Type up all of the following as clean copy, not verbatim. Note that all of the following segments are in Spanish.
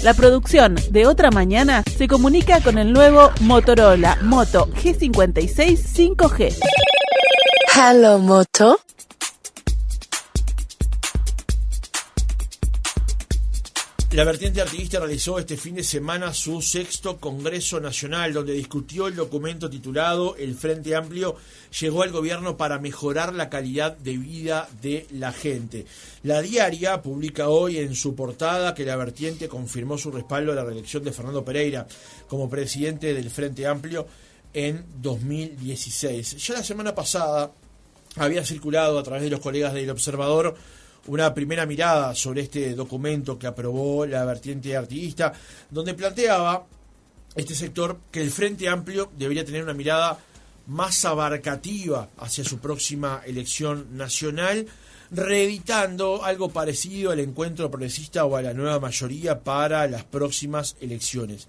La producción de Otra Mañana se comunica con el nuevo Motorola Moto G56 5G. Hello, Moto. La vertiente artiguista realizó este fin de semana su 6º Congreso Nacional, donde discutió el documento titulado El Frente Amplio llegó al gobierno para mejorar la calidad de vida de la gente. La Diaria publica hoy en su portada que la vertiente confirmó su respaldo a la reelección de Fernando Pereira como presidente del Frente Amplio en 2016. Ya la semana pasada había circulado a través de los colegas del Observador una primera mirada sobre este documento que aprobó la vertiente artiguista, donde planteaba este sector que el Frente Amplio debería tener una mirada más abarcativa hacia su próxima elección nacional, reeditando algo parecido al Encuentro Progresista o a la Nueva Mayoría para las próximas elecciones.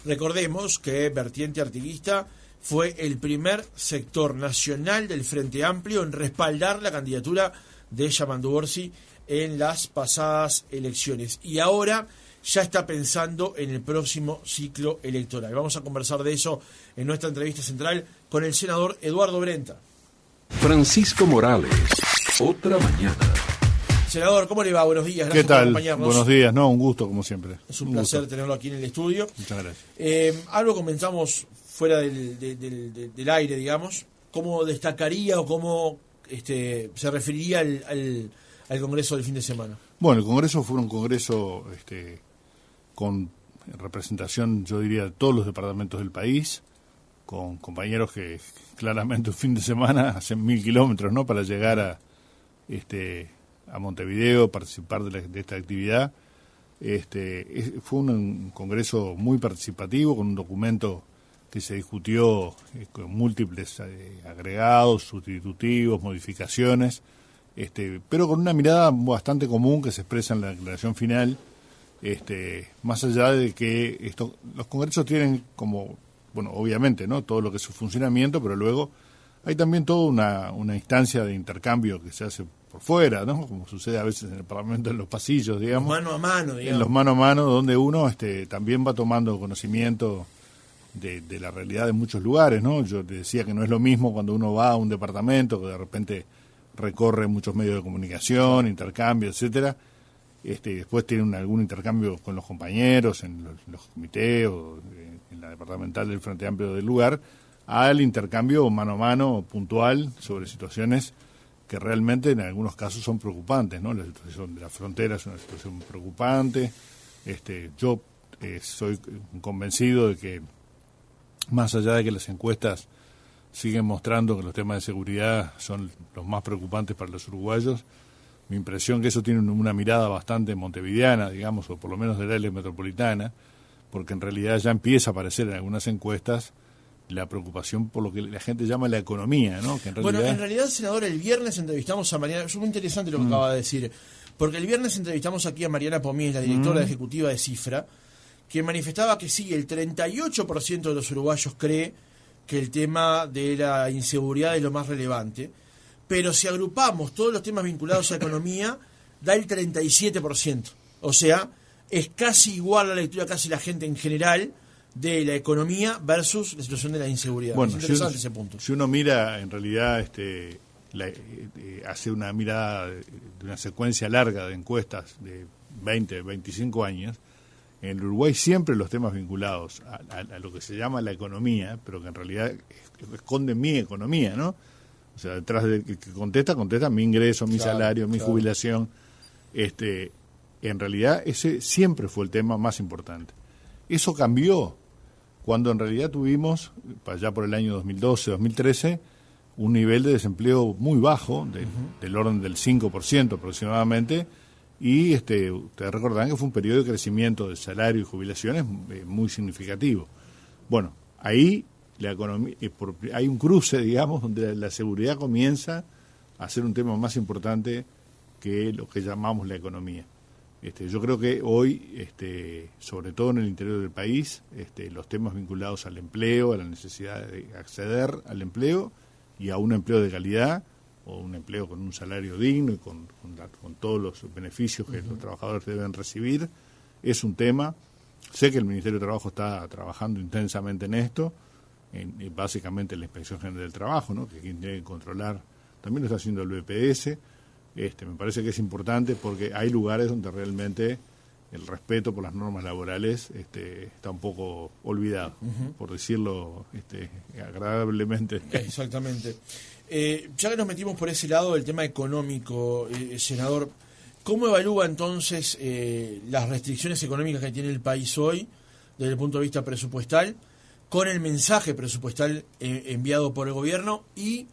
Recordemos que vertiente artiguista fue el primer sector nacional del Frente Amplio en respaldar la candidatura de Yamandu Orsi en las pasadas elecciones. Y ahora ya está pensando en el próximo ciclo electoral. Vamos a conversar de eso en nuestra entrevista central con el senador Eduardo Brenta. Francisco Morales, Otra Mañana. Senador, ¿cómo le va? Buenos días, gracias ¿Qué tal? por acompañarnos. Buenos días, un gusto como siempre. Es un placer tenerlo aquí en el estudio. Muchas gracias. Algo comenzamos fuera del aire, digamos. ¿Cómo destacaría o cómo se referiría al Congreso del fin de semana? Bueno, el Congreso fue un Congreso con representación, yo diría, de todos los departamentos del país, con compañeros que claramente un fin de semana hacen 1000 kilómetros, ¿no?, para llegar a Montevideo, participar de esta actividad. Fue un Congreso muy participativo, con un documento que se discutió con múltiples agregados, sustitutivos, modificaciones, pero con una mirada bastante común que se expresa en la declaración final, más allá de que los congresos tienen como, bueno, obviamente, ¿no?, todo lo que es su funcionamiento, pero luego hay también toda una instancia de intercambio que se hace por fuera, ¿no?, como sucede a veces en el Parlamento, en los pasillos, digamos. Mano a mano, digamos. En los mano a mano, donde uno también va tomando conocimiento de la realidad de muchos lugares, ¿no? Yo te decía que no es lo mismo cuando uno va a un departamento que de repente recorre muchos medios de comunicación, intercambio, etcétera, después tiene algún intercambio con los compañeros en los comités o en la departamental del Frente Amplio del lugar, al intercambio mano a mano puntual sobre situaciones que realmente en algunos casos son preocupantes, ¿no? La situación de la frontera es una situación preocupante. Yo soy convencido de que, más allá de que las encuestas siguen mostrando que los temas de seguridad son los más preocupantes para los uruguayos, mi impresión es que eso tiene una mirada bastante montevideana, digamos, o por lo menos del área metropolitana, porque en realidad ya empieza a aparecer en algunas encuestas la preocupación por lo que la gente llama la economía, ¿no? Que en realidad, senador, el viernes entrevistamos a Mariana, es muy interesante lo que acaba de decir, porque el viernes entrevistamos aquí a Mariana Pomies, la directora ejecutiva de Cifra, que manifestaba que sí, el 38% de los uruguayos cree que el tema de la inseguridad es lo más relevante, pero si agrupamos todos los temas vinculados a economía, da el 37%. O sea, es casi igual la lectura que hace la gente en general de la economía versus la situación de la inseguridad. Bueno, es interesante ese punto. Si uno mira, en realidad, hace una mirada de una secuencia larga de encuestas de 20, 25 años, en Uruguay siempre los temas vinculados a lo que se llama la economía, pero que en realidad esconden mi economía, ¿no? O sea, detrás del que contesta mi ingreso, mi salario, mi jubilación. En realidad ese siempre fue el tema más importante. Eso cambió cuando en realidad tuvimos, allá por el año 2012, 2013, un nivel de desempleo muy bajo, del orden del 5% aproximadamente, y ustedes recordarán que fue un periodo de crecimiento de salario y jubilaciones muy significativo. Bueno, ahí la economía, hay un cruce, digamos, donde la seguridad comienza a ser un tema más importante que lo que llamamos la economía. Yo creo que hoy, sobre todo en el interior del país, los temas vinculados al empleo, a la necesidad de acceder al empleo y a un empleo de calidad, o un empleo con un salario digno y con todos los beneficios que los trabajadores deben recibir, es un tema Sé que el Ministerio de Trabajo está trabajando intensamente en esto, básicamente en la Inspección General del Trabajo, ¿no? Que quien tiene que controlar, también lo está haciendo el BPS. Me parece que es importante porque hay lugares donde realmente el respeto por las normas laborales está un poco olvidado, por decirlo agradablemente. Exactamente. Ya que nos metimos por ese lado del tema económico, senador, ¿cómo evalúa entonces las restricciones económicas que tiene el país hoy desde el punto de vista presupuestal, con el mensaje presupuestal enviado por el gobierno y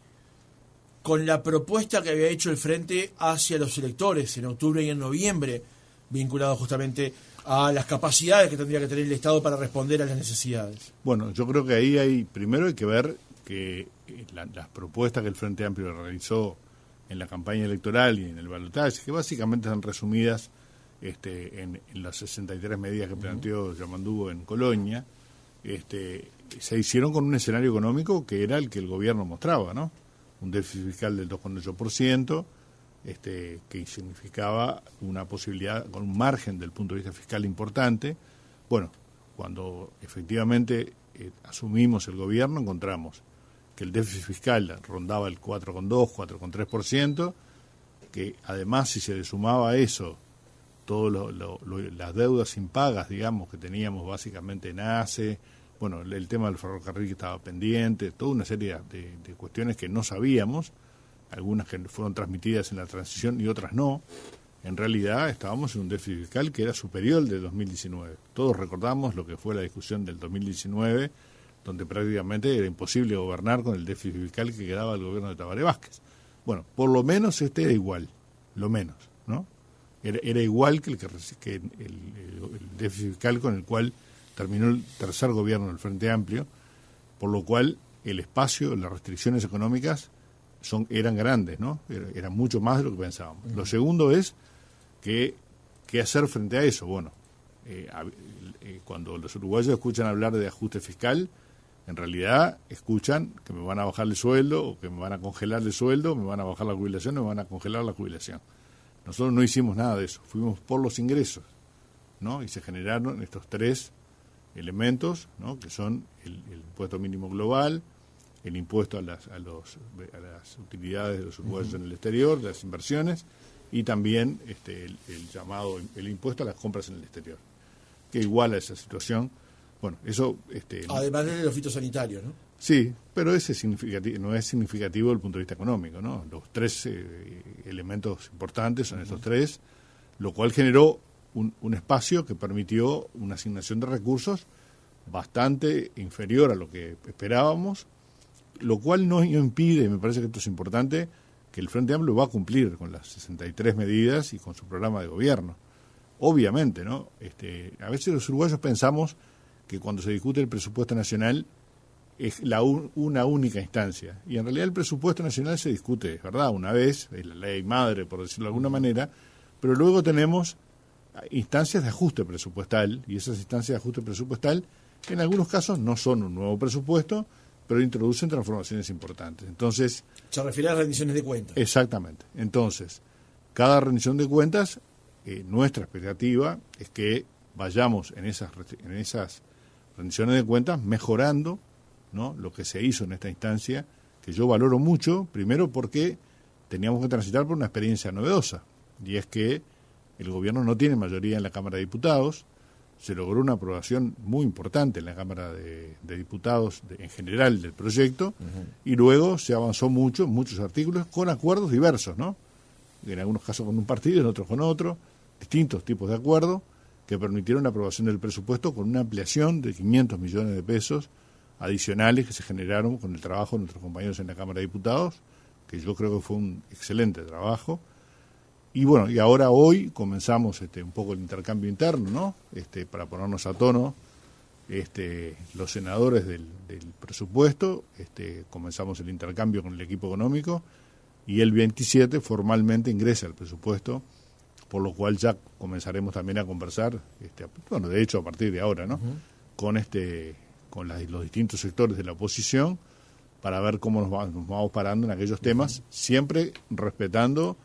con la propuesta que había hecho el Frente hacia los electores en octubre y en noviembre, vinculado justamente a las capacidades que tendría que tener el Estado para responder a las necesidades? Bueno, yo creo que ahí primero hay que ver que las propuestas que el Frente Amplio realizó en la campaña electoral y en el balotaje, que básicamente están resumidas en las 63 medidas que planteó Yamandugo en Colonia, se hicieron con un escenario económico que era el que el gobierno mostraba, ¿no? Un déficit fiscal del 2,8%, que significaba una posibilidad, con un margen del punto de vista fiscal importante. Bueno, cuando efectivamente asumimos el gobierno, encontramos que el déficit fiscal rondaba el 4,2, 4,3%, que además si se le sumaba a eso todas las deudas impagas, digamos, que teníamos básicamente en ACE, bueno, el tema del ferrocarril que estaba pendiente, toda una serie de cuestiones que no sabíamos, algunas que fueron transmitidas en la transición y otras no. En realidad estábamos en un déficit fiscal que era superior al de 2019. Todos recordamos lo que fue la discusión del 2019, donde prácticamente era imposible gobernar con el déficit fiscal que quedaba del gobierno de Tabaré Vázquez. Bueno, por lo menos era igual, lo menos, ¿no? Era igual que el déficit fiscal con el cual terminó el tercer gobierno del Frente Amplio, por lo cual el espacio, las restricciones económicas eran grandes, ¿no? Eran mucho más de lo que pensábamos. Lo segundo es qué hacer frente a eso. Bueno, cuando los uruguayos escuchan hablar de ajuste fiscal, en realidad escuchan que me van a bajar el sueldo, o que me van a congelar el sueldo, me van a bajar la jubilación, o me van a congelar la jubilación. Nosotros no hicimos nada de eso, fuimos por los ingresos, ¿no? Y se generaron estos tres elementos, ¿no? Que son el impuesto mínimo global, el impuesto a las utilidades de los uruguayos en el exterior, de las inversiones, y también el impuesto a las compras en el exterior, que iguala esa situación. Bueno, eso... además de los fitosanitarios, ¿no? Sí, pero ese no es significativo desde el punto de vista económico, ¿no? Los tres elementos importantes son estos tres, lo cual generó un espacio que permitió una asignación de recursos bastante inferior a lo que esperábamos, lo cual no impide, me parece que esto es importante, que el Frente Amplio va a cumplir con las 63 medidas y con su programa de gobierno. Obviamente, ¿no? A veces los uruguayos pensamos que cuando se discute el presupuesto nacional es una única instancia. Y en realidad el presupuesto nacional se discute, es verdad, una vez, es la ley madre, por decirlo de alguna manera, pero luego tenemos instancias de ajuste presupuestal, y esas instancias de ajuste presupuestal en algunos casos no son un nuevo presupuesto, pero introducen transformaciones importantes. Entonces, se refiere a las rendiciones de cuentas. Exactamente. Entonces, cada rendición de cuentas, nuestra expectativa es que vayamos en esas rendiciones de cuentas mejorando, ¿no?, lo que se hizo en esta instancia, que yo valoro mucho, primero porque teníamos que transitar por una experiencia novedosa, y es que el gobierno no tiene mayoría en la Cámara de Diputados, se logró una aprobación muy importante en la Cámara de Diputados en general del proyecto, y luego se avanzó muchos artículos con acuerdos diversos, ¿no? En algunos casos con un partido, en otros con otro, distintos tipos de acuerdos que permitieron la aprobación del presupuesto con una ampliación de 500 millones de pesos adicionales que se generaron con el trabajo de nuestros compañeros en la Cámara de Diputados, que yo creo que fue un excelente trabajo. Y bueno, y ahora hoy comenzamos un poco el intercambio interno, ¿no? Para ponernos a tono, los senadores del presupuesto, comenzamos el intercambio con el equipo económico, y el 27 formalmente ingresa el presupuesto, por lo cual ya comenzaremos también a conversar, bueno, de hecho a partir de ahora, ¿no? Con los distintos sectores de la oposición, para ver cómo nos vamos parando en aquellos temas, siempre respetando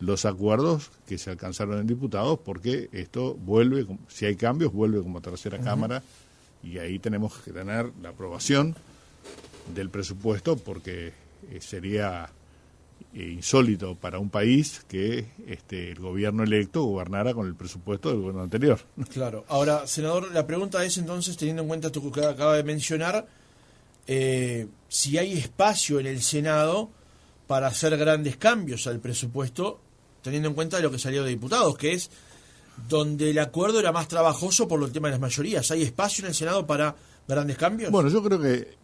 los acuerdos que se alcanzaron en diputados, porque esto vuelve, si hay cambios, vuelve como tercera cámara, y ahí tenemos que tener la aprobación del presupuesto, porque sería insólito para un país que el gobierno electo gobernara con el presupuesto del gobierno anterior. Claro. Ahora, senador, la pregunta es entonces, teniendo en cuenta esto que acaba de mencionar, si hay espacio en el Senado para hacer grandes cambios al presupuesto, teniendo en cuenta lo que salió de diputados, que es donde el acuerdo era más trabajoso por el tema de las mayorías. ¿Hay espacio en el Senado para grandes cambios? Bueno, yo creo que,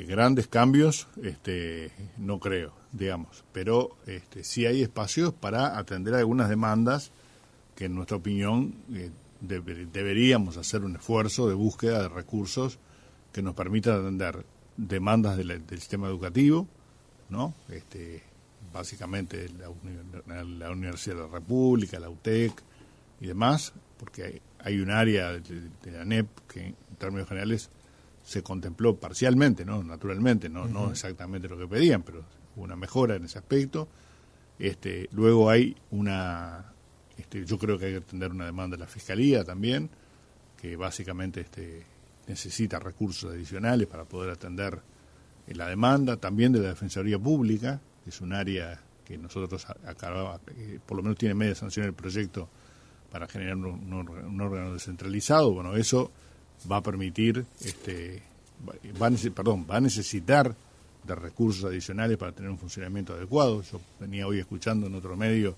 grandes cambios, no creo, digamos, pero sí hay espacios para atender algunas demandas que, en nuestra opinión, deberíamos hacer un esfuerzo de búsqueda de recursos que nos permitan atender demandas del sistema educativo, ¿no? Básicamente la Universidad de la República, la UTEC y demás, porque hay un área de la ANEP que, en términos generales, se contempló parcialmente, ¿no? Naturalmente, no exactamente lo que pedían, pero hubo una mejora en ese aspecto. Luego hay yo creo que hay que atender una demanda de la Fiscalía también, que básicamente necesita recursos adicionales para poder atender la demanda, también de la Defensoría Pública, que es un área que nosotros por lo menos tiene media sanción el proyecto para generar un órgano descentralizado. Bueno, eso va a permitir, va a necesitar de recursos adicionales para tener un funcionamiento adecuado. Yo venía hoy escuchando en otro medio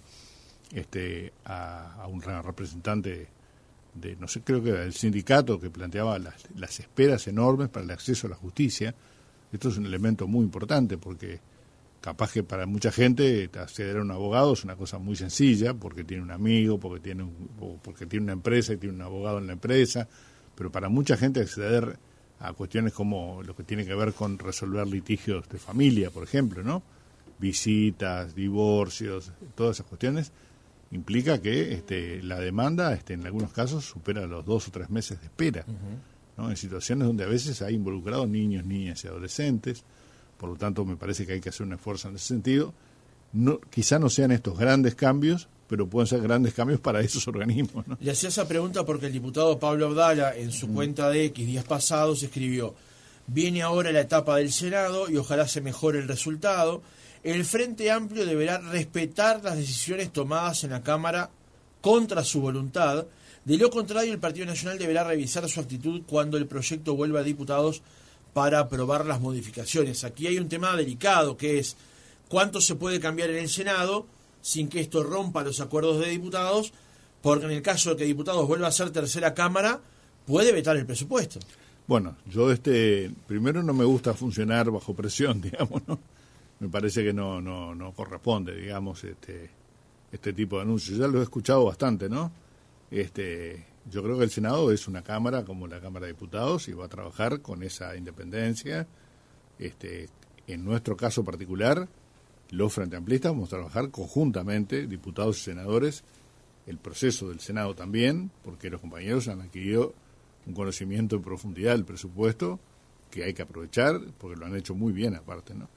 a un representante de, no sé, creo que era del sindicato, que planteaba las esperas enormes para el acceso a la justicia. Esto es un elemento muy importante, porque capaz que para mucha gente acceder a un abogado es una cosa muy sencilla, porque tiene un amigo, porque tiene una empresa y tiene un abogado en la empresa, pero para mucha gente acceder a cuestiones como lo que tiene que ver con resolver litigios de familia, por ejemplo, ¿no? Visitas, divorcios, todas esas cuestiones, implica que la demanda en algunos casos supera los 2 o 3 meses de espera, ¿no? En situaciones donde a veces hay involucrados niños, niñas y adolescentes. Por lo tanto, me parece que hay que hacer un esfuerzo en ese sentido. Quizá no sean estos grandes cambios, pero pueden ser grandes cambios para esos organismos, ¿no? Le hacía esa pregunta porque el diputado Pablo Abdala, en su cuenta de X días pasados, escribió: viene ahora la etapa del Senado y ojalá se mejore el resultado. El Frente Amplio deberá respetar las decisiones tomadas en la Cámara contra su voluntad. De lo contrario, el Partido Nacional deberá revisar su actitud cuando el proyecto vuelva a diputados para aprobar las modificaciones. Aquí hay un tema delicado, que es cuánto se puede cambiar en el Senado sin que esto rompa los acuerdos de diputados, porque en el caso de que diputados vuelva a ser tercera cámara, puede vetar el presupuesto. Bueno, yo primero no me gusta funcionar bajo presión, digamos, ¿no? Me parece que no corresponde, digamos, este tipo de anuncios. Ya lo he escuchado bastante, ¿no? Yo creo que el Senado es una cámara como la Cámara de Diputados y va a trabajar con esa independencia. En nuestro caso particular, los Frente Amplistas vamos a trabajar conjuntamente, diputados y senadores, el proceso del Senado también, porque los compañeros han adquirido un conocimiento en profundidad del presupuesto que hay que aprovechar, porque lo han hecho muy bien aparte, ¿no?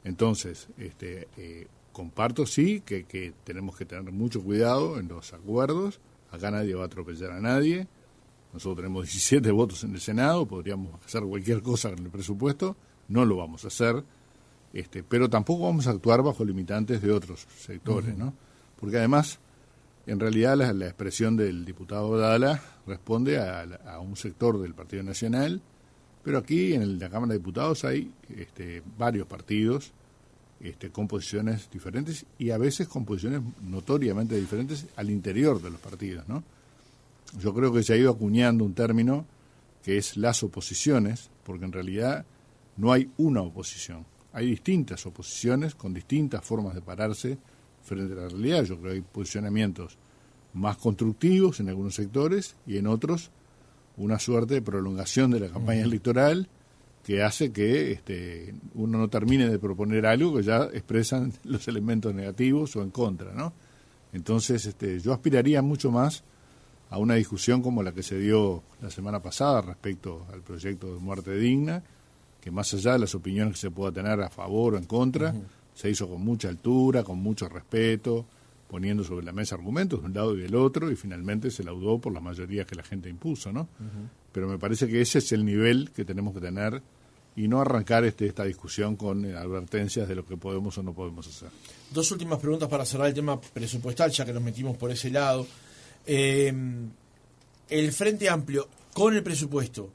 Entonces, comparto sí que tenemos que tener mucho cuidado en los acuerdos. Acá nadie va a atropellar a nadie. Nosotros tenemos 17 votos en el Senado, podríamos hacer cualquier cosa con el presupuesto, no lo vamos a hacer, pero tampoco vamos a actuar bajo limitantes de otros sectores, ¿no? Porque además, en realidad, la expresión del diputado Abdala responde a un sector del Partido Nacional, pero aquí en la Cámara de Diputados hay varios partidos con posiciones diferentes y a veces con posiciones notoriamente diferentes al interior de los partidos, ¿no? Yo creo que se ha ido acuñando un término que es las oposiciones, porque en realidad no hay una oposición, hay distintas oposiciones con distintas formas de pararse frente a la realidad. Yo creo que hay posicionamientos más constructivos en algunos sectores y en otros una suerte de prolongación de la campaña electoral que hace que uno no termine de proponer algo que ya expresan los elementos negativos o en contra, ¿no? Entonces, yo aspiraría mucho más a una discusión como la que se dio la semana pasada respecto al proyecto de muerte digna, que más allá de las opiniones que se pueda tener a favor o en contra, se hizo con mucha altura, con mucho respeto, poniendo sobre la mesa argumentos de un lado y del otro, y finalmente se laudó por las mayorías que la gente impuso, ¿no? Pero me parece que ese es el nivel que tenemos que tener y no arrancar esta discusión con advertencias de lo que podemos o no podemos hacer. Dos últimas preguntas para cerrar el tema presupuestal, ya que nos metimos por ese lado. El Frente Amplio, con el presupuesto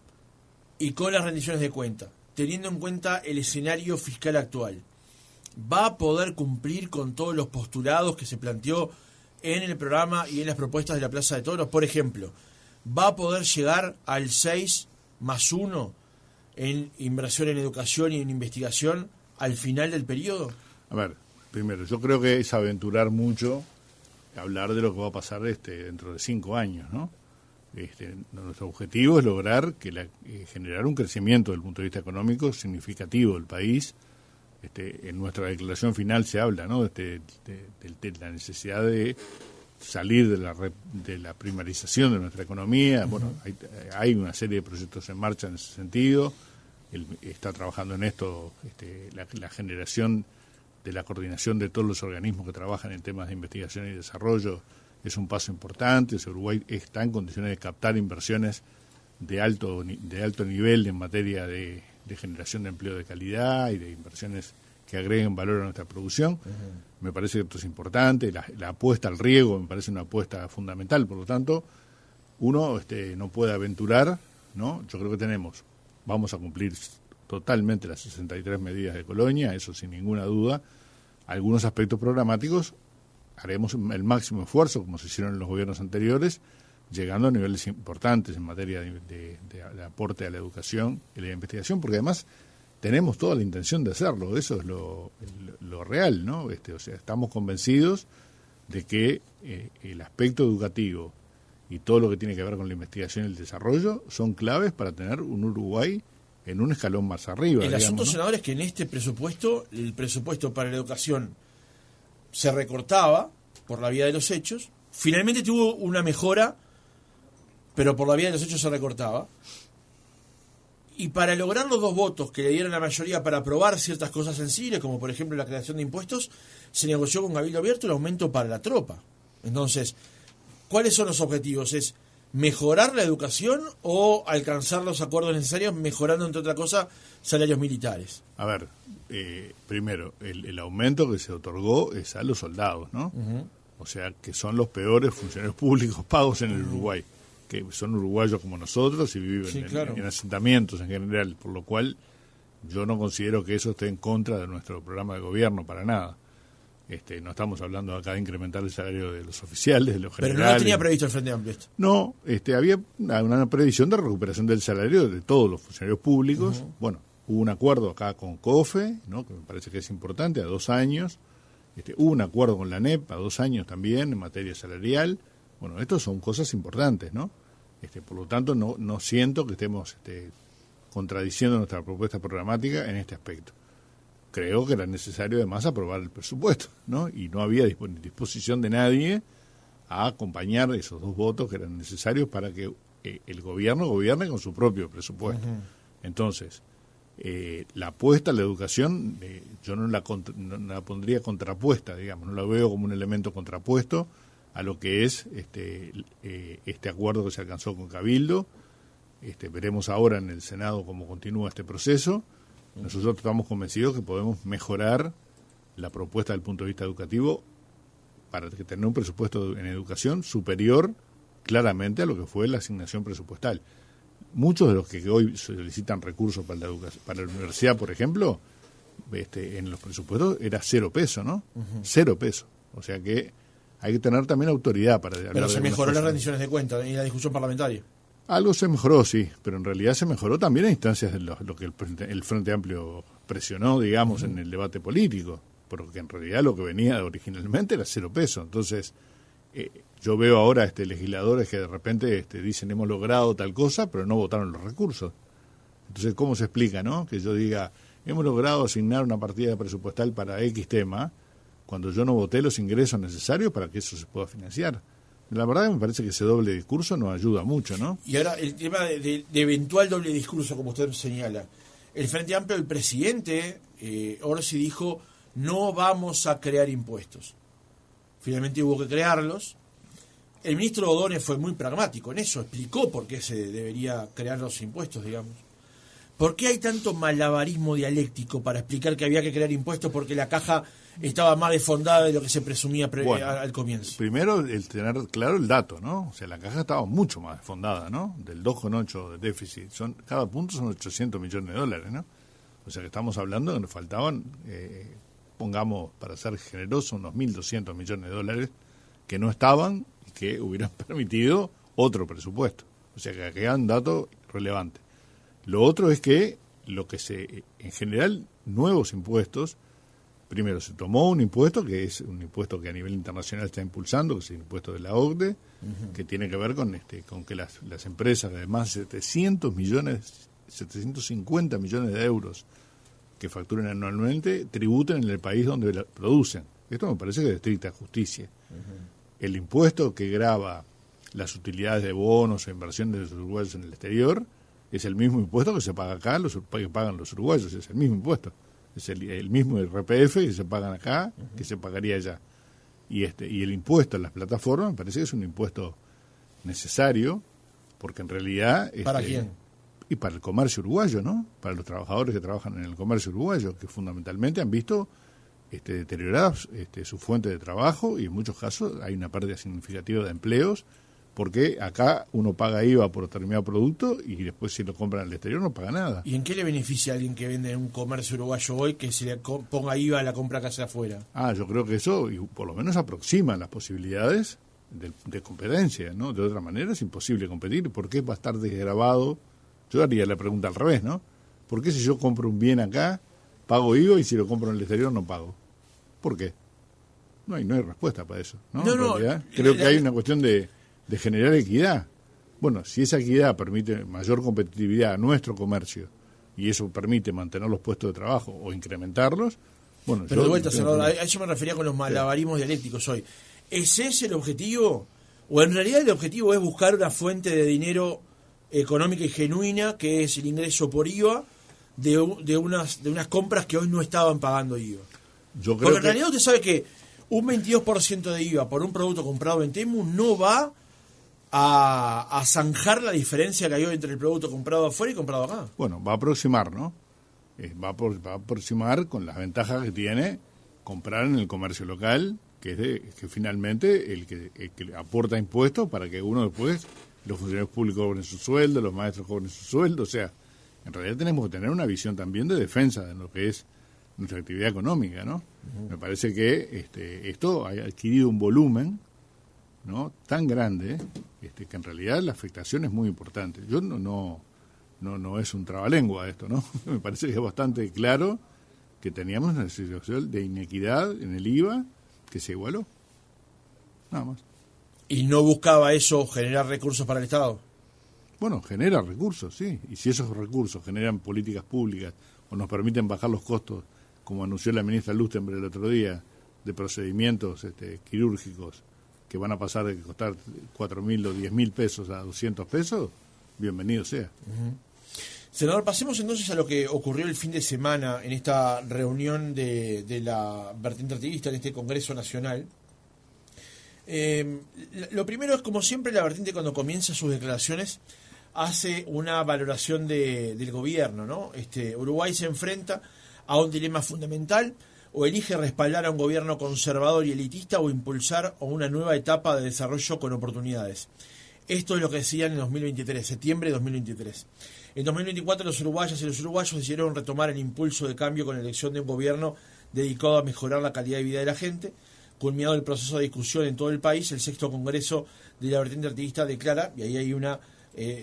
y con las rendiciones de cuenta, teniendo en cuenta el escenario fiscal actual, ¿va a poder cumplir con todos los postulados que se planteó en el programa y en las propuestas de la Plaza de Toros? Por ejemplo, ¿va a poder llegar al 6+1 en inversión en educación y en investigación al final del periodo? A ver, primero, yo creo que es aventurar mucho hablar de lo que va a pasar dentro de 5 años, ¿no? Nuestro objetivo es lograr generar un crecimiento desde el punto de vista económico significativo del país. En nuestra declaración final se habla, ¿no?, de la necesidad de salir de la primarización de nuestra economía. Bueno, hay una serie de proyectos en marcha en ese sentido. Está trabajando en esto la generación de la coordinación de todos los organismos que trabajan en temas de investigación y desarrollo. Es un paso importante. Uruguay está en condiciones de captar inversiones de alto nivel en materia de generación de empleo de calidad y de inversiones que agreguen valor a nuestra producción. Me parece que esto es importante. La apuesta al riego me parece una apuesta fundamental. Por lo tanto, uno no puede aventurar, ¿no? Yo creo que vamos a cumplir totalmente las 63 medidas de Colonia, eso sin ninguna duda. Algunos aspectos programáticos haremos el máximo esfuerzo, como se hicieron en los gobiernos anteriores, llegando a niveles importantes en materia de aporte a la educación y la investigación, porque además tenemos toda la intención de hacerlo. Eso es lo real, ¿no? O sea, estamos convencidos de que el aspecto educativo y todo lo que tiene que ver con la investigación y el desarrollo son claves para tener un Uruguay en un escalón más arriba. El asunto, ¿no? senador, es que en este presupuesto, el presupuesto para la educación se recortaba por la vía de los hechos. Finalmente tuvo una mejora, pero por la vía de los hechos se recortaba. Y para lograr los 2 votos que le dieron la mayoría para aprobar ciertas cosas sensibles, como por ejemplo la creación de impuestos, se negoció con Cabildo Abierto el aumento para la tropa. Entonces, ¿cuáles son los objetivos? ¿Es mejorar la educación o alcanzar los acuerdos necesarios mejorando, entre otras cosas, salarios militares? A ver, primero, el aumento que se otorgó es a los soldados, ¿no? O sea, que son los peores funcionarios públicos pagos en el Uruguay, que son uruguayos como nosotros y viven en asentamientos en general, por lo cual yo no considero que eso esté en contra de nuestro programa de gobierno para nada. No estamos hablando acá de incrementar el salario de los oficiales, de los generales. Pero no lo tenía previsto el Frente Amplio esto. No, había una previsión de recuperación del salario de todos los funcionarios públicos. Bueno, hubo un acuerdo acá con COFE, ¿no?, que me parece que es importante, a 2 años. Hubo un acuerdo con la ANEP a 2 años también en materia salarial. Bueno, estas son cosas importantes, ¿no? Por lo tanto, no siento que estemos contradiciendo nuestra propuesta programática en este aspecto. Creo que era necesario además aprobar el presupuesto, ¿no? Y no había disposición de nadie a acompañar esos 2 votos que eran necesarios para que el gobierno gobierne con su propio presupuesto. Entonces, la apuesta a la educación, yo no la pondría contrapuesta, digamos, no la veo como un elemento contrapuesto a lo que es este acuerdo que se alcanzó con Cabildo. Veremos ahora en el Senado cómo continúa este proceso. Nosotros estamos convencidos que podemos mejorar la propuesta del punto de vista educativo para tener un presupuesto en educación superior claramente a lo que fue la asignación presupuestal. Muchos de los que hoy solicitan recursos para la educación, para la universidad, por ejemplo, en los presupuestos era 0 pesos, ¿no? 0 pesos. O sea que hay que tener también autoridad para... Pero se mejoró las rendiciones de cuenta y la discusión parlamentaria. Algo se mejoró, sí, pero en realidad se mejoró también a instancias de lo que el Frente Amplio presionó, digamos, en el debate político, porque en realidad lo que venía originalmente era 0 pesos. Entonces, yo veo ahora legisladores que de repente dicen hemos logrado tal cosa, pero no votaron los recursos. Entonces, ¿cómo se explica, no? Que yo diga, hemos logrado asignar una partida presupuestal para X tema, cuando yo no voté los ingresos necesarios para que eso se pueda financiar. La verdad que me parece que ese doble discurso nos ayuda mucho, ¿no? Y ahora el tema de eventual doble discurso, como usted señala. El Frente Amplio, el presidente Orsi dijo, no vamos a crear impuestos. Finalmente hubo que crearlos. El ministro O'Donnell fue muy pragmático en eso, explicó por qué se debería crear los impuestos, digamos. ¿Por qué hay tanto malabarismo dialéctico para explicar que había que crear impuestos porque la caja estaba más desfondada de lo que se presumía al comienzo? Primero, el tener claro el dato, ¿no? O sea, la caja estaba mucho más desfondada, ¿no? Del 2,8 de déficit. Cada punto son 800 millones de dólares, ¿no? O sea, que estamos hablando que nos faltaban, pongamos, para ser generosos, unos 1.200 millones de dólares que no estaban y que hubieran permitido otro presupuesto. O sea, que queda un dato relevante. Lo otro es que en general, nuevos impuestos, primero se tomó un impuesto que es un impuesto que a nivel internacional está impulsando, que es el impuesto de la OCDE, que tiene que ver con que las empresas de más de 750 millones de euros que facturen anualmente tributen en el país donde la producen. Esto me parece que es de estricta justicia. El impuesto que grava las utilidades de bonos o inversiones de los uruguayos en el exterior es el mismo impuesto que se paga acá, que pagan los uruguayos, es el mismo impuesto. Es el mismo IRPF que se pagan acá, que se pagaría allá. Y el impuesto en las plataformas me parece que es un impuesto necesario, porque en realidad... ¿Para quién? Y para el comercio uruguayo, ¿no? Para los trabajadores que trabajan en el comercio uruguayo, que fundamentalmente han visto deterioradas su fuente de trabajo, y en muchos casos hay una pérdida significativa de empleos, porque acá uno paga IVA por determinado producto y después si lo compran en el exterior no paga nada. ¿Y en qué le beneficia a alguien que vende en un comercio uruguayo hoy que se le ponga IVA a la compra que hace afuera? Yo creo que eso por lo menos aproxima las posibilidades de competencia, ¿no? De otra manera es imposible competir. ¿Por qué va a estar desgravado? Yo haría la pregunta al revés, ¿no? ¿Por qué si yo compro un bien acá pago IVA y si lo compro en el exterior no pago? ¿Por qué? No hay respuesta para eso, ¿no? Creo que hay una cuestión de generar equidad. Bueno, si esa equidad permite mayor competitividad a nuestro comercio y eso permite mantener los puestos de trabajo o incrementarlos, bueno... Pero de vuelta, Salvador, a eso me refería con los malabarismos dialécticos hoy. ¿Es ese el objetivo? ¿O en realidad el objetivo es buscar una fuente de dinero económica y genuina que es el ingreso por IVA de unas compras que hoy no estaban pagando IVA? Porque en realidad usted sabe que un 22% de IVA por un producto comprado en Temu no va a zanjar la diferencia que hay hoy entre el producto comprado afuera y comprado acá. Bueno, va a aproximar, ¿no? Va a aproximar con las ventajas que tiene comprar en el comercio local, que finalmente el que aporta impuestos para que uno después, los funcionarios públicos cobren su sueldo, los maestros cobren su sueldo. O sea, en realidad tenemos que tener una visión también de defensa de lo que es nuestra actividad económica, ¿no? Me parece que esto ha adquirido un volumen, ¿no?, tan grande que en realidad la afectación es muy importante. Yo no es un trabalengua esto, ¿no? Me parece que es bastante claro que teníamos una situación de inequidad en el IVA que se igualó. Nada más. ¿Y no buscaba eso generar recursos para el Estado? Bueno, genera recursos, sí. Y si esos recursos generan políticas públicas o nos permiten bajar los costos, como anunció la ministra Lustenberg el otro día, de procedimientos quirúrgicos que van a pasar de costar 4.000 o 10.000 pesos a 200 pesos, bienvenido sea. Senador, pasemos entonces a lo que ocurrió el fin de semana en esta reunión de la vertiente activista en este Congreso Nacional. Lo primero es, como siempre, la vertiente cuando comienza sus declaraciones hace una valoración del gobierno, ¿no? Uruguay se enfrenta a un dilema fundamental: o elige respaldar a un gobierno conservador y elitista o impulsar una nueva etapa de desarrollo con oportunidades. Esto es lo que decían en 2023, septiembre de 2023. En 2024 los uruguayas y los uruguayos decidieron retomar el impulso de cambio con la elección de un gobierno dedicado a mejorar la calidad de vida de la gente. Culminado el proceso de discusión en todo el país, el 6º Congreso de la vertiente activista declara, y ahí hay una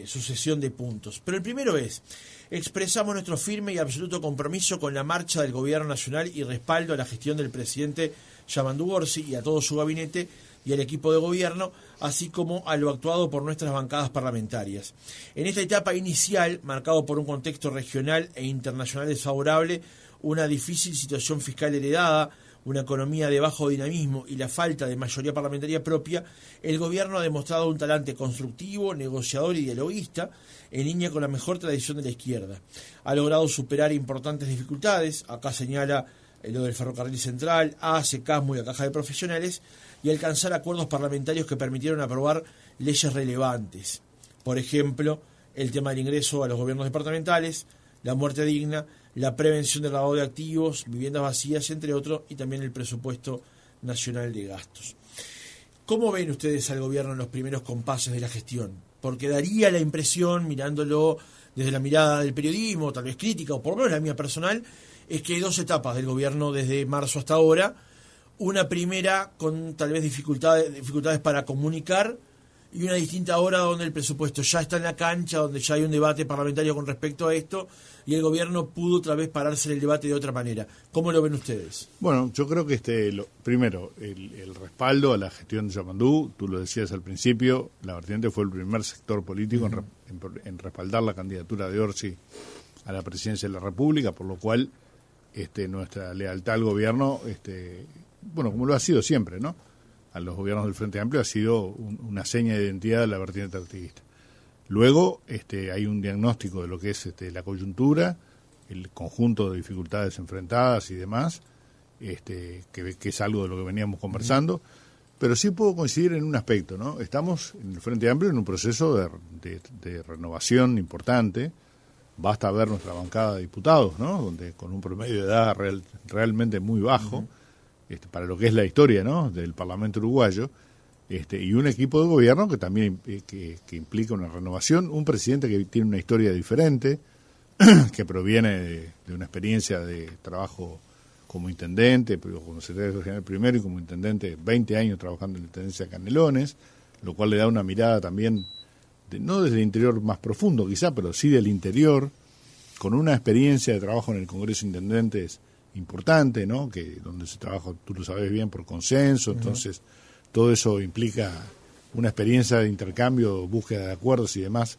sucesión de puntos. Pero el primero es: expresamos nuestro firme y absoluto compromiso con la marcha del Gobierno Nacional y respaldo a la gestión del presidente Yamandu Orsi y a todo su gabinete y al equipo de gobierno, así como a lo actuado por nuestras bancadas parlamentarias. En esta etapa inicial, marcado por un contexto regional e internacional desfavorable, una difícil situación fiscal heredada, una economía de bajo dinamismo y la falta de mayoría parlamentaria propia, el gobierno ha demostrado un talante constructivo, negociador y dialoguista, en línea con la mejor tradición de la izquierda. Ha logrado superar importantes dificultades. Acá señala lo del ferrocarril central, ACE, CASMO y la Caja de Profesionales, y alcanzar acuerdos parlamentarios que permitieron aprobar leyes relevantes. Por ejemplo, el tema del ingreso a los gobiernos departamentales, la muerte digna, la prevención del lavado de activos, viviendas vacías, entre otros, y también el presupuesto nacional de gastos. ¿Cómo ven ustedes al gobierno en los primeros compases de la gestión? Porque daría la impresión, mirándolo desde la mirada del periodismo, tal vez crítica, o por lo menos la mía personal, es que hay dos etapas del gobierno desde marzo hasta ahora. Una primera con tal vez dificultades para comunicar, y una distinta ahora donde el presupuesto ya está en la cancha, donde ya hay un debate parlamentario con respecto a esto, y el gobierno pudo otra vez pararse en el debate de otra manera. ¿Cómo lo ven ustedes? Bueno, yo creo que primero, el respaldo a la gestión de Yamandú, tú lo decías al principio, la vertiente fue el primer sector político en respaldar la candidatura de Orsi a la presidencia de la República, por lo cual nuestra lealtad al gobierno, bueno, como lo ha sido siempre, ¿no? A los gobiernos del Frente Amplio ha sido una seña de identidad de la vertiente artiguista. Luego hay un diagnóstico de lo que es la coyuntura, el conjunto de dificultades enfrentadas y demás, que es algo de lo que veníamos conversando, pero sí puedo coincidir en un aspecto, ¿no? Estamos en el Frente Amplio en un proceso de renovación importante. Basta ver nuestra bancada de diputados, ¿no? Donde con un promedio de edad realmente muy bajo, para lo que es la historia, ¿no? Del Parlamento uruguayo, y un equipo de gobierno que también que implica una renovación, un presidente que tiene una historia diferente, que proviene de una experiencia de trabajo como intendente, pero como secretario general primero y como intendente 20 años trabajando en la intendencia de Canelones, lo cual le da una mirada también, no desde el interior más profundo quizá, pero sí del interior, con una experiencia de trabajo en el Congreso de Intendentes importante, ¿no? Que donde se trabaja, tú lo sabes bien, por consenso, entonces todo eso implica una experiencia de intercambio, búsqueda de acuerdos y demás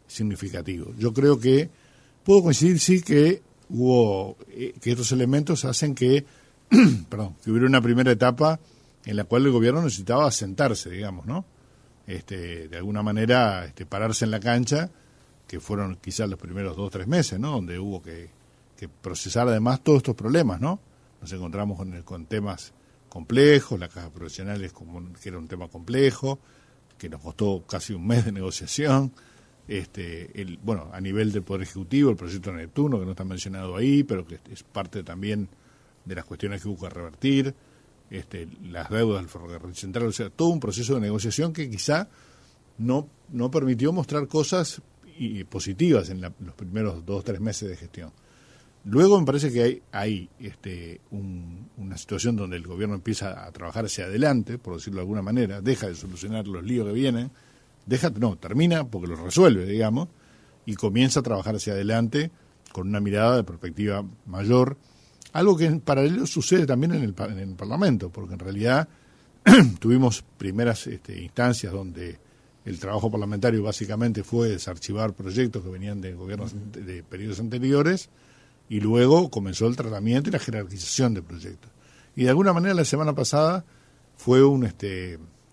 significativo. Yo creo que puedo coincidir sí que que estos elementos hacen que que hubiera una primera etapa en la cual el gobierno necesitaba asentarse, digamos, ¿no? De alguna manera pararse en la cancha, que fueron quizás los primeros 2 o 3 meses, ¿no? Donde hubo que procesar además todos estos problemas, ¿no? Nos encontramos con temas complejos, la caja profesional que era un tema complejo, que nos costó casi un mes de negociación, bueno, a nivel del Poder Ejecutivo, el proyecto Neptuno, que no está mencionado ahí, pero que es parte también de las cuestiones que hubo que revertir, las deudas del ferrocarril central, o sea, todo un proceso de negociación que quizá no permitió mostrar cosas positivas en los primeros 2 o 3 meses de gestión. Luego me parece que hay una situación donde el gobierno empieza a trabajar hacia adelante, por decirlo de alguna manera, deja de solucionar los líos que vienen, termina porque los resuelve, digamos, y comienza a trabajar hacia adelante con una mirada de perspectiva mayor, algo que en paralelo sucede también en el Parlamento, porque en realidad tuvimos primeras instancias donde el trabajo parlamentario básicamente fue desarchivar proyectos que venían de gobiernos de periodos anteriores, y luego comenzó el tratamiento y la jerarquización de proyectos. Y de alguna manera la semana pasada fue un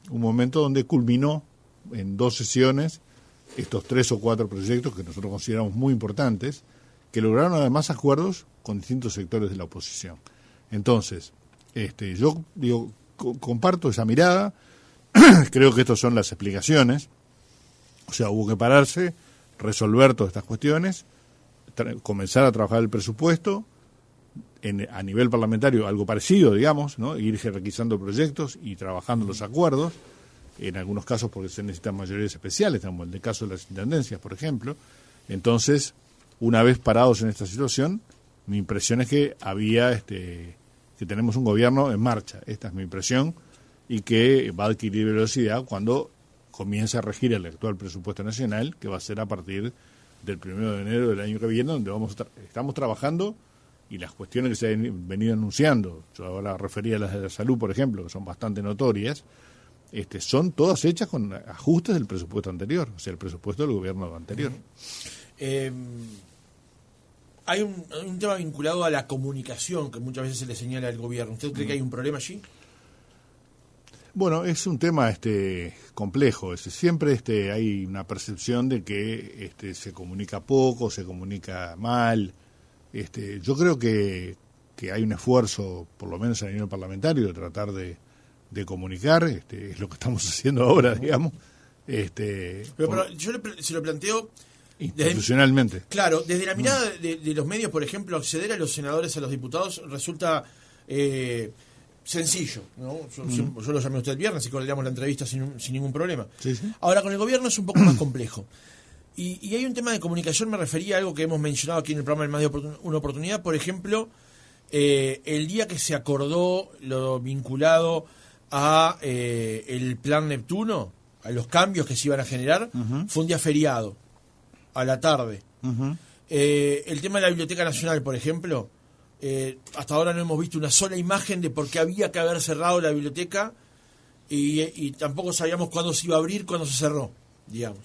momento donde culminó en 2 sesiones estos 3 o 4 proyectos que nosotros consideramos muy importantes, que lograron además acuerdos con distintos sectores de la oposición. Entonces, yo comparto esa mirada, creo que estas son las explicaciones, o sea, hubo que pararse, resolver todas estas cuestiones, comenzar a trabajar el presupuesto, a nivel parlamentario algo parecido, digamos, ¿no? Ir jerarquizando proyectos y trabajando los acuerdos, en algunos casos porque se necesitan mayorías especiales, como en el caso de las intendencias, por ejemplo. Entonces, una vez parados en esta situación, mi impresión es que que tenemos un gobierno en marcha, esta es mi impresión, y que va a adquirir velocidad cuando comience a regir el actual presupuesto nacional, que va a ser a partir del 1 de enero del año que viene, donde estamos trabajando, y las cuestiones que se han venido anunciando, yo ahora refería a las de la salud, por ejemplo, que son bastante notorias, son todas hechas con ajustes del presupuesto anterior, o sea, el presupuesto del gobierno anterior. Hay un tema vinculado a la comunicación que muchas veces se le señala al gobierno. ¿Usted cree que hay un problema allí? Bueno, es un tema complejo. Siempre hay una percepción de que se comunica poco, se comunica mal. Yo creo que que hay un esfuerzo, por lo menos a nivel parlamentario, de tratar de comunicar, es lo que estamos haciendo ahora, digamos. Pero yo se lo planteo institucionalmente. Claro, desde la mirada de los medios, por ejemplo, acceder a los senadores, a los diputados, resulta sencillo, ¿no? Yo lo llamé a usted el viernes y coordinamos la entrevista sin ningún problema. Sí, sí. Ahora, con el gobierno es un poco más complejo. Y hay un tema de comunicación, me refería a algo que hemos mencionado aquí en el programa de Más de una Oportunidad, por ejemplo, el día que se acordó lo vinculado a el plan Neptuno, a los cambios que se iban a generar, fue un día feriado, a la tarde. El tema de la Biblioteca Nacional, por ejemplo, hasta ahora no hemos visto una sola imagen de por qué había que haber cerrado la biblioteca y tampoco sabíamos cuándo se iba a abrir, cuándo se cerró, digamos.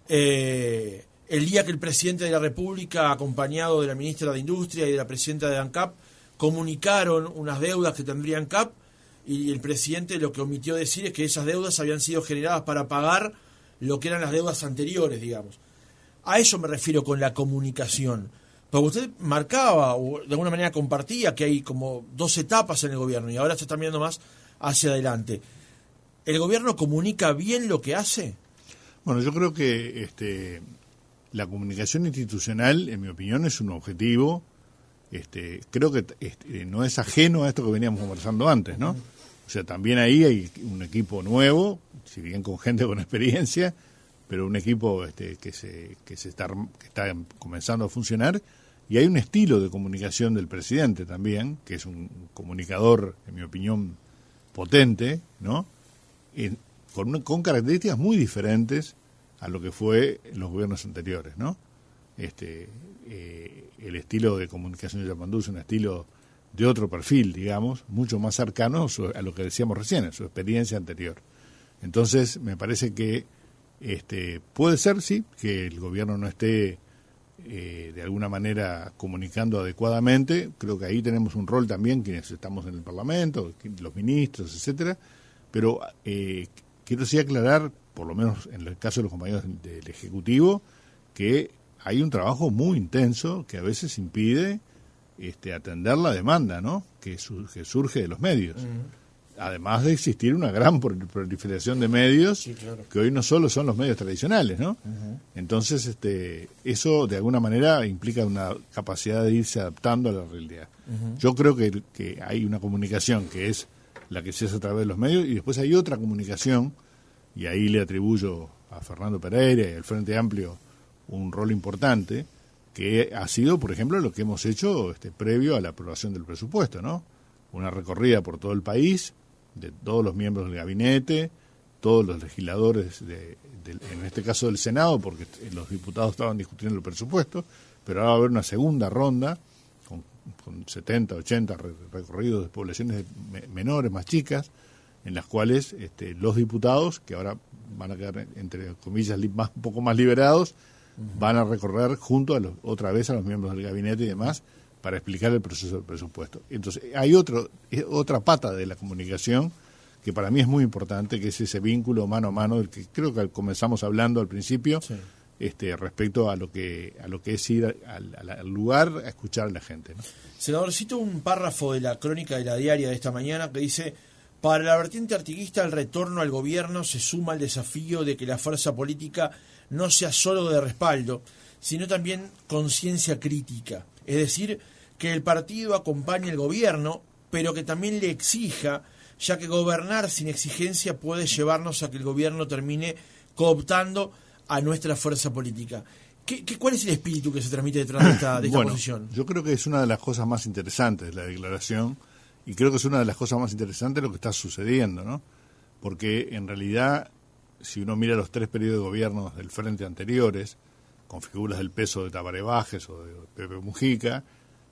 El día que el presidente de la República, acompañado de la ministra de Industria y de la presidenta de ANCAP, comunicaron unas deudas que tendría ANCAP, y el presidente lo que omitió decir es que esas deudas habían sido generadas para pagar lo que eran las deudas anteriores, digamos. A eso me refiero con la comunicación. Porque usted marcaba, o de alguna manera compartía, que hay como 2 etapas en el gobierno y ahora se está mirando más hacia adelante. ¿El gobierno comunica bien lo que hace? Bueno, yo creo que la comunicación institucional, en mi opinión, es un objetivo. Creo que no es ajeno a esto que veníamos conversando antes, ¿no? O sea, también ahí hay un equipo nuevo, si bien con gente con experiencia, pero un equipo que está comenzando a funcionar, y hay un estilo de comunicación del presidente también, que es un comunicador, en mi opinión, potente, ¿no? Con características muy diferentes a lo que fue en los gobiernos anteriores, ¿no? El estilo de comunicación de Yapandú es un estilo de otro perfil, digamos, mucho más cercano a lo que decíamos recién, a su experiencia anterior. Entonces, me parece que puede ser, sí, que el gobierno no esté de alguna manera comunicando adecuadamente. Creo que ahí tenemos un rol también, quienes estamos en el Parlamento, los ministros, etcétera. Pero quiero sí aclarar, por lo menos en el caso de los compañeros del Ejecutivo, que hay un trabajo muy intenso que a veces impide atender la demanda, ¿no? que surge de los medios. Además de existir una gran proliferación de medios, sí, claro, que hoy no solo son los medios tradicionales, ¿no? Entonces, eso de alguna manera implica una capacidad de irse adaptando a la realidad. Yo creo que hay una comunicación que es la que se hace a través de los medios, y después hay otra comunicación, y ahí le atribuyo a Fernando Pereira y al Frente Amplio un rol importante, que ha sido, por ejemplo, lo que hemos hecho previo a la aprobación del presupuesto, ¿no? Una recorrida por todo el país, de todos los miembros del gabinete, todos los legisladores, en este caso del Senado, porque los diputados estaban discutiendo el presupuesto, pero ahora va a haber una segunda ronda con 70, 80 recorridos de poblaciones menores, más chicas, en las cuales los diputados, que ahora van a quedar, entre comillas, un poco más liberados, van a recorrer junto otra vez a los miembros del gabinete y demás, para explicar el proceso del presupuesto. Entonces, hay otra pata de la comunicación que para mí es muy importante, que es ese vínculo mano a mano del que creo que comenzamos hablando al principio, sí, respecto a lo que es ir al lugar a escuchar a la gente, ¿no? Senador, cito un párrafo de la crónica de La Diaria de esta mañana que dice: para la vertiente artiguista, el retorno al gobierno se suma al desafío de que la fuerza política no sea solo de respaldo, sino también conciencia crítica. Es decir, que el partido acompañe al gobierno, pero que también le exija, ya que gobernar sin exigencia puede llevarnos a que el gobierno termine cooptando a nuestra fuerza política. ¿Cuál es el espíritu que se transmite detrás de esta posición? Yo creo que es una de las cosas más interesantes de la declaración, y creo que es una de las cosas más interesantes lo que está sucediendo, ¿no? Porque en realidad, si uno mira los 3 periodos de gobierno del Frente anteriores, con figuras del peso de Tabaré Vázquez o de Pepe Mujica,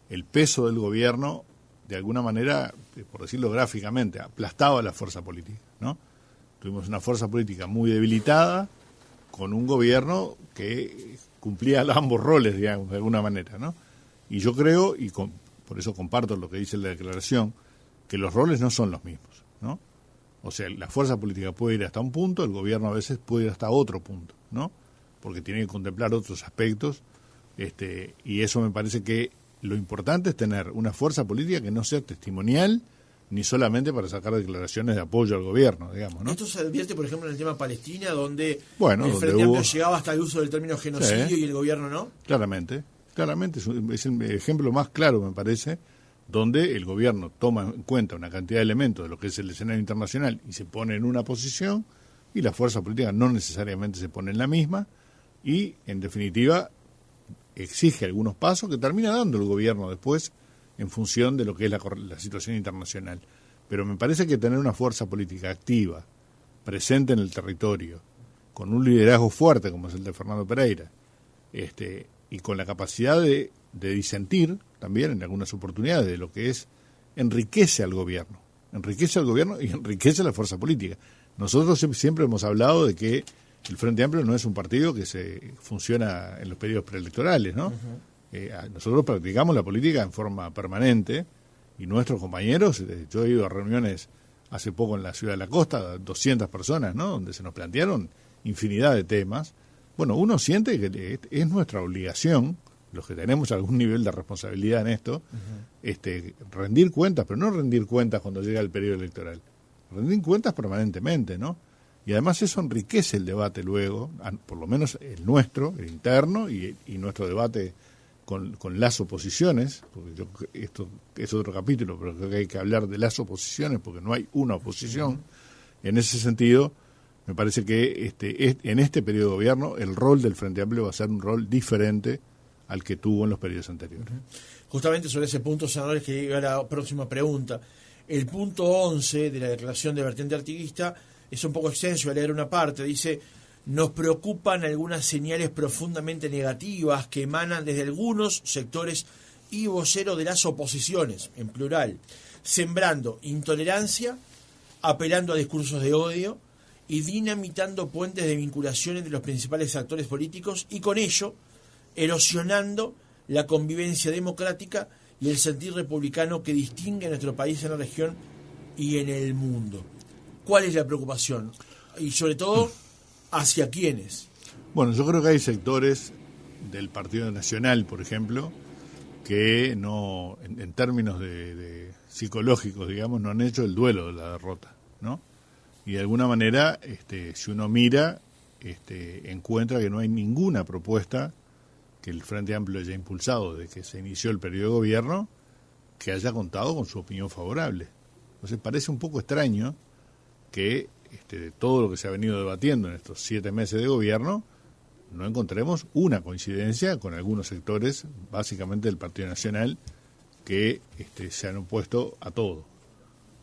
el peso del gobierno, de alguna manera, por decirlo gráficamente, aplastaba a la fuerza política, ¿no? Tuvimos una fuerza política muy debilitada, con un gobierno que cumplía ambos roles, digamos, de alguna manera, ¿no? Y yo creo, por eso comparto lo que dice la declaración, que los roles no son los mismos, ¿no? O sea, la fuerza política puede ir hasta un punto, el gobierno a veces puede ir hasta otro punto, ¿no? Porque tiene que contemplar otros aspectos, y eso me parece que lo importante es tener una fuerza política que no sea testimonial ni solamente para sacar declaraciones de apoyo al gobierno, digamos, ¿no? Esto se advierte, por ejemplo, en el tema Palestina, donde el donde Frente Amplio llegaba hasta el uso del término genocidio y el gobierno no. Claramente es el ejemplo más claro, me parece, donde el gobierno toma en cuenta una cantidad de elementos de lo que es el escenario internacional y se pone en una posición, y la fuerza política no necesariamente se pone en la misma, y en definitiva exige algunos pasos que termina dando el gobierno después en función de lo que es la situación internacional. Pero me parece que tener una fuerza política activa, presente en el territorio, con un liderazgo fuerte como es el de Fernando Pereira, y con la capacidad de disentir también en algunas oportunidades de lo que es, enriquece al gobierno y enriquece a la fuerza política. Nosotros siempre hemos hablado de que el Frente Amplio no es un partido que se funciona en los periodos preelectorales, ¿no? Nosotros practicamos la política en forma permanente, y nuestros compañeros, yo he ido a reuniones hace poco en la ciudad de la costa, 200 personas, ¿no?, donde se nos plantearon infinidad de temas. Bueno, uno siente que es nuestra obligación, los que tenemos algún nivel de responsabilidad en esto, rendir cuentas, pero no rendir cuentas cuando llega el periodo electoral, rendir cuentas permanentemente, ¿no? Y además eso enriquece el debate luego, por lo menos el nuestro, el interno, y nuestro debate con las oposiciones, porque esto es otro capítulo, pero creo que hay que hablar de las oposiciones, porque no hay una oposición. En ese sentido, me parece que en este periodo de gobierno el rol del Frente Amplio va a ser un rol diferente al que tuvo en los periodos anteriores. Justamente sobre ese punto, senadores, que llega la próxima pregunta. El punto 11 de la declaración de vertiente artiguista es un poco extenso, voy a leer una parte. Dice: nos preocupan algunas señales profundamente negativas que emanan desde algunos sectores y voceros de las oposiciones, en plural, sembrando intolerancia, apelando a discursos de odio y dinamitando puentes de vinculación entre los principales actores políticos, y con ello erosionando la convivencia democrática y el sentir republicano que distingue a nuestro país en la región y en el mundo. ¿Cuál es la preocupación? Y sobre todo, ¿hacia quiénes? Bueno, yo creo que hay sectores del Partido Nacional, por ejemplo, que no, en términos de psicológicos, digamos, no han hecho el duelo de la derrota, ¿no? Y de alguna manera, si uno mira, encuentra que no hay ninguna propuesta que el Frente Amplio haya impulsado desde que se inició el periodo de gobierno que haya contado con su opinión favorable. Entonces parece un poco extraño que de todo lo que se ha venido debatiendo en estos 7 meses de gobierno no encontremos una coincidencia con algunos sectores, básicamente del Partido Nacional, que se han opuesto a todo.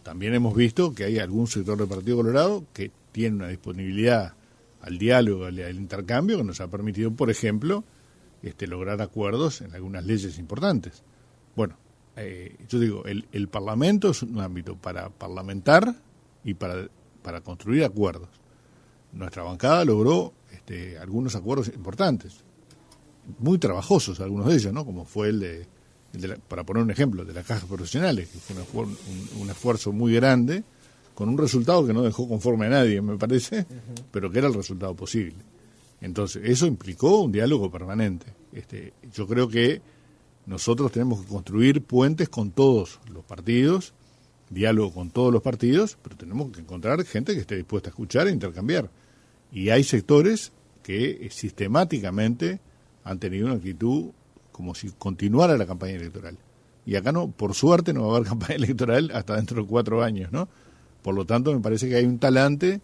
También hemos visto que hay algún sector del Partido Colorado que tiene una disponibilidad al diálogo, al intercambio, que nos ha permitido, por ejemplo, lograr acuerdos en algunas leyes importantes. Bueno, yo digo, el Parlamento es un ámbito para parlamentar y para construir acuerdos. Nuestra bancada logró algunos acuerdos importantes, muy trabajosos algunos de ellos, ¿no? Como fue para poner un ejemplo, de las cajas profesionales, que fue un esfuerzo muy grande, con un resultado que no dejó conforme a nadie, me parece, pero que era el resultado posible. Entonces, eso implicó un diálogo permanente. Yo creo que nosotros tenemos que construir puentes con todos los partidos, diálogo con todos los partidos, pero tenemos que encontrar gente que esté dispuesta a escuchar e intercambiar. Y hay sectores que sistemáticamente han tenido una actitud como si continuara la campaña electoral. Y acá no, por suerte no va a haber campaña electoral hasta dentro de 4 años, ¿no? Por lo tanto, me parece que hay un talante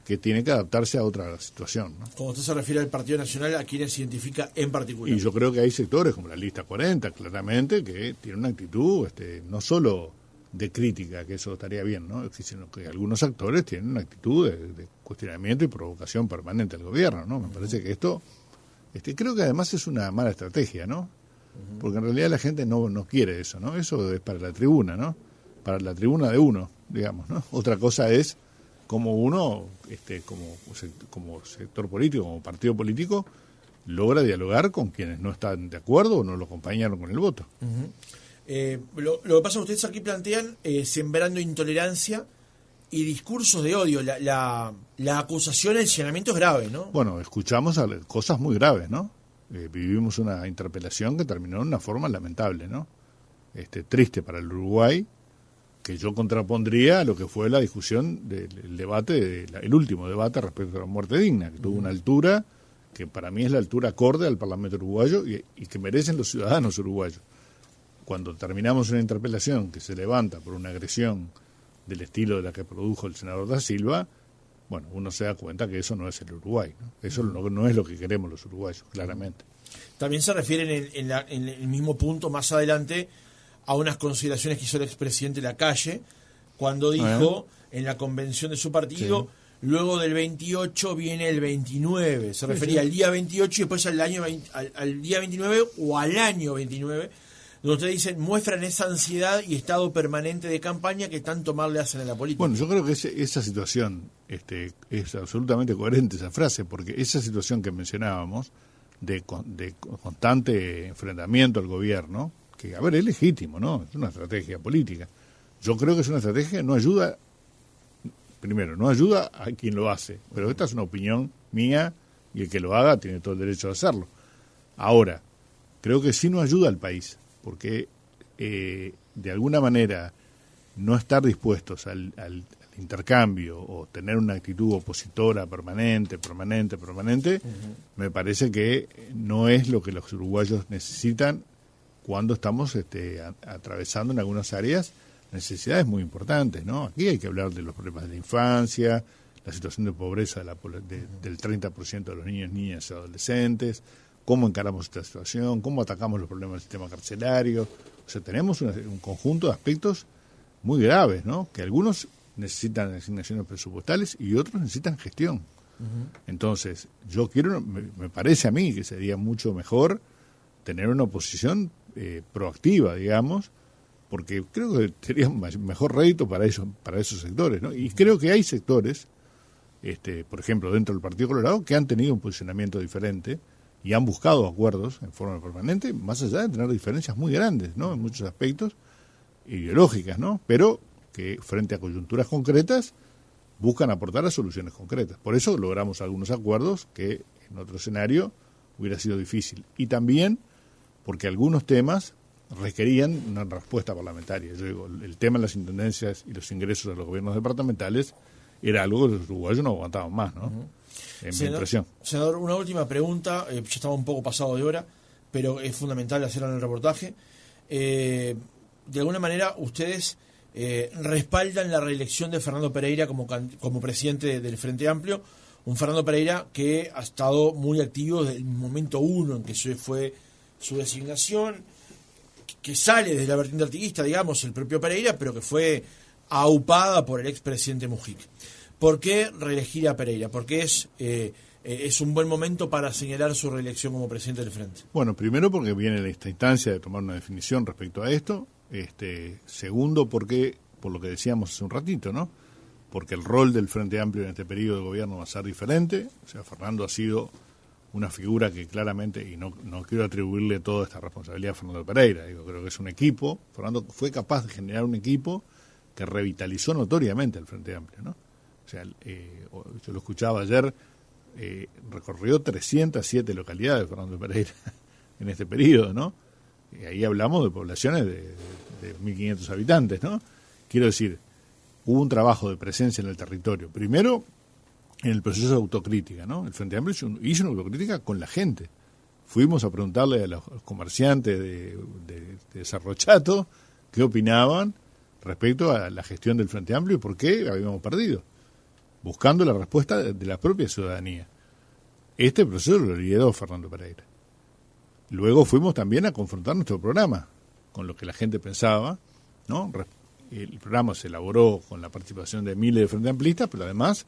que tiene que adaptarse a otra situación, ¿no? Como usted se refiere al Partido Nacional, ¿a quiénes se identifica en particular? Y yo creo que hay sectores como la Lista 40, claramente, que tienen una actitud no solo de crítica, que eso estaría bien, ¿no? Sino que algunos actores tienen una actitud de cuestionamiento y provocación permanente al gobierno, ¿no? Me parece que esto, creo que además es una mala estrategia, ¿no? Porque en realidad la gente no quiere eso, ¿no? Eso es para la tribuna, ¿no? Para la tribuna de uno, digamos, ¿no? Otra cosa es cómo uno, como sector político, como partido político, logra dialogar con quienes no están de acuerdo o no lo acompañaron con el voto. Lo que pasa es que ustedes aquí plantean sembrando intolerancia y discursos de odio. La acusación, el señalamiento es grave, ¿no? Bueno, escuchamos cosas muy graves, ¿no? vivimos una interpelación que terminó de una forma lamentable, ¿no? Triste para el Uruguay, que yo contrapondría a lo que fue la discusión del debate, el último debate respecto a la muerte digna, que tuvo una altura que para mí es la altura acorde al Parlamento uruguayo y que merecen los ciudadanos uruguayos. Cuando terminamos una interpelación que se levanta por una agresión del estilo de la que produjo el senador Da Silva, bueno, uno se da cuenta que eso no es el Uruguay, ¿no? Eso no es lo que queremos los uruguayos, claramente. También se refieren en el mismo punto más adelante a unas consideraciones que hizo el expresidente Lacalle cuando dijo en la convención de su partido, luego del 28 viene el 29. Se refería al día 28 y después al día 29 o al año 29, donde ustedes dicen, muestran esa ansiedad y estado permanente de campaña que tanto mal le hacen a la política. Bueno, yo creo que esa situación es absolutamente coherente, esa frase, porque esa situación que mencionábamos de constante enfrentamiento al gobierno, que, a ver, es legítimo, ¿no? Es una estrategia política. Yo creo que es una estrategia que no ayuda, primero, no ayuda a quien lo hace, pero esta es una opinión mía y el que lo haga tiene todo el derecho de hacerlo. Ahora, creo que sí no ayuda al país, porque de alguna manera no estar dispuestos al intercambio o tener una actitud opositora permanente, me parece que no es lo que los uruguayos necesitan cuando estamos atravesando en algunas áreas necesidades muy importantes, ¿no? Aquí hay que hablar de los problemas de la infancia, la situación de pobreza del 30% de los niños, niñas y adolescentes, cómo encaramos esta situación, cómo atacamos los problemas del sistema carcelario. O sea, tenemos un conjunto de aspectos muy graves, ¿no? Que algunos necesitan asignaciones presupuestales y otros necesitan gestión. Entonces, me parece a mí que sería mucho mejor tener una oposición proactiva, digamos, porque creo que sería un mejor rédito para esos sectores, ¿no? Y creo que hay sectores, por ejemplo, dentro del Partido Colorado, que han tenido un posicionamiento diferente y han buscado acuerdos en forma permanente, más allá de tener diferencias muy grandes, ¿no? En muchos aspectos ideológicas, ¿no? Pero que frente a coyunturas concretas buscan aportar a soluciones concretas. Por eso logramos algunos acuerdos que en otro escenario hubiera sido difícil. Y también porque algunos temas requerían una respuesta parlamentaria. Yo digo, el tema de las intendencias y los ingresos de los gobiernos departamentales era algo que los uruguayos no aguantaban más, ¿no? En mi impresión. Senador, una última pregunta, ya estaba un poco pasado de hora, pero es fundamental hacerlo en el reportaje. De alguna manera, ustedes respaldan la reelección de Fernando Pereira como presidente del Frente Amplio, un Fernando Pereira que ha estado muy activo desde el momento uno en que se fue su designación, que sale desde la vertiente artiguista, digamos, el propio Pereira, pero que fue aupada por el expresidente Mujica. ¿Por qué reelegir a Pereira? Porque es un buen momento para señalar su reelección como presidente del Frente. Bueno, primero porque viene esta instancia de tomar una definición respecto a esto. Segundo, porque, por lo que decíamos hace un ratito, ¿no? Porque el rol del Frente Amplio en este periodo de gobierno va a ser diferente. O sea, Fernando ha sido una figura que claramente, y no quiero atribuirle toda esta responsabilidad a Fernando Pereira, creo que es un equipo. Fernando fue capaz de generar un equipo que revitalizó notoriamente al Frente Amplio, ¿no? O sea, yo lo escuchaba ayer, recorrió 307 localidades Fernando Pereira en este periodo, ¿no? Y ahí hablamos de poblaciones de 1.500 habitantes, ¿no? Quiero decir, hubo un trabajo de presencia en el territorio. Primero, en el proceso de autocrítica, ¿no? El Frente Amplio hizo una autocrítica con la gente. Fuimos a preguntarle a los comerciantes de Cerro Chato qué opinaban respecto a la gestión del Frente Amplio y por qué habíamos perdido, buscando la respuesta de la propia ciudadanía. Este proceso lo lideró Fernando Pereira. Luego fuimos también a confrontar nuestro programa con lo que la gente pensaba, ¿no? El programa se elaboró con la participación de miles de Frente Amplistas, pero además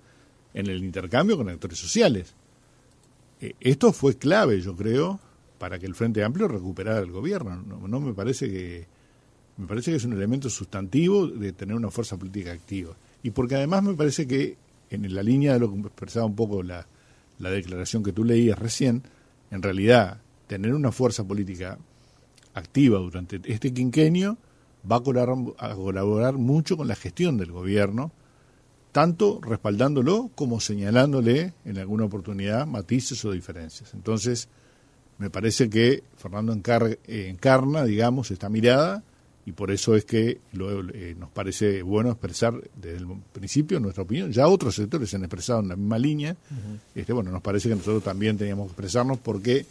en el intercambio con actores sociales. Esto fue clave, yo creo, para que el Frente Amplio recuperara el gobierno. No me parece que es un elemento sustantivo de tener una fuerza política activa. Y porque además me parece que, en la línea de lo que expresaba un poco la declaración que tú leías recién, en realidad tener una fuerza política activa durante este quinquenio va a colaborar mucho con la gestión del gobierno, tanto respaldándolo como señalándole en alguna oportunidad matices o diferencias. Entonces, me parece que Fernando encarna, digamos, esta mirada, y por eso es que nos parece bueno expresar desde el principio nuestra opinión. Ya otros sectores se han expresado en la misma línea. Bueno, nos parece que nosotros también teníamos que expresarnos porque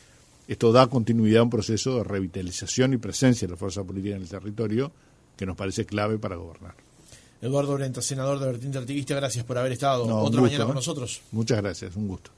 esto da continuidad a un proceso de revitalización y presencia de la fuerza política en el territorio que nos parece clave para gobernar. Eduardo Brenta, senador de Vertiente Artiguista, gracias por haber estado otra gusto, mañana con nosotros. Muchas gracias, un gusto.